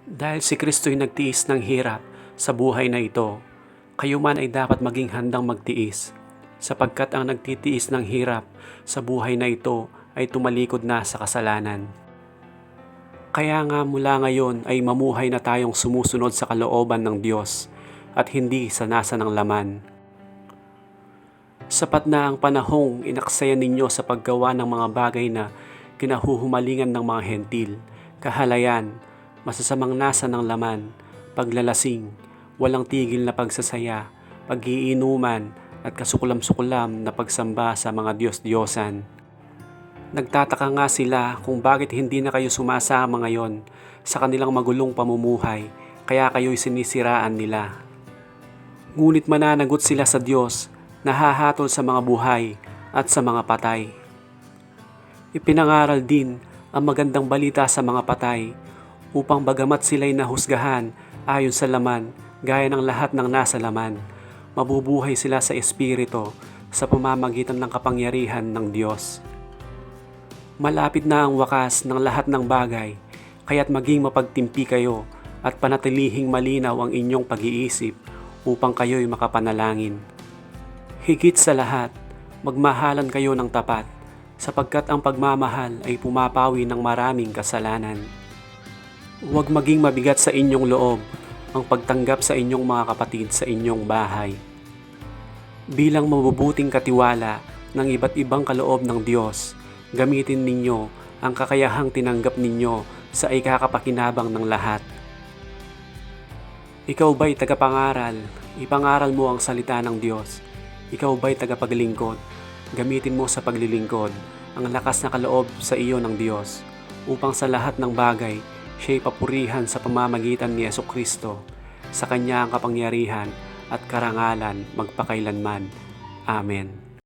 Dahil si Kristo'y nagtiis ng hirap sa buhay na ito, kayo man ay dapat maging handang magtiis, sapagkat ang nagtitiis ng hirap sa buhay na ito ay tumalikod na sa kasalanan. Kaya nga mula ngayon ay mamuhay na tayong sumusunod sa kalooban ng Diyos at hindi sa nasa ng laman. Sapat na ang panahong inaksayan ninyo sa paggawa ng mga bagay na kinahuhumalingan ng mga hentil, kahalayan, masasamang nasa ng laman, paglalasing, walang tigil na pagsasaya, pag-iinuman at kasukulam-sukulam na pagsamba sa mga Diyos-Diyosan. Nagtataka nga sila kung bakit hindi na kayo sumasama ngayon sa kanilang magulong pamumuhay, kaya kayo'y sinisiraan nila. Ngunit mananagot sila sa Diyos na hahatol sa mga buhay at sa mga patay. Ipinangaral din ang magandang balita sa mga patay upang bagamat sila'y nahusgahan ayon sa laman gaya ng lahat ng nasa laman, mabubuhay sila sa Espiritu sa pamamagitan ng kapangyarihan ng Diyos. Malapit na ang wakas ng lahat ng bagay, kaya't maging mapagtimpi kayo at panatilihing malinaw ang inyong pag-iisip upang kayo'y makapanalangin. Higit sa lahat, magmahalan kayo ng tapat, sapagkat ang pagmamahal ay pumapawi ng maraming kasalanan. Huwag maging mabigat sa inyong loob ang pagtanggap sa inyong mga kapatid sa inyong bahay. Bilang mabubuting katiwala ng iba't ibang kaloob ng Diyos, gamitin ninyo ang kakayahang tinanggap ninyo sa ikakapakinabang ng lahat. Ikaw ba'y tagapangaral? Ipangaral mo ang salita ng Diyos. Ikaw ba'y tagapaglingkod? Gamitin mo sa paglilingkod ang lakas na kaloob sa iyo ng Diyos upang sa lahat ng bagay siya'y papurihan sa pamamagitan ni Jesucristo. Sa Kanya ang kapangyarihan at karangalan magpakailanman. Amen.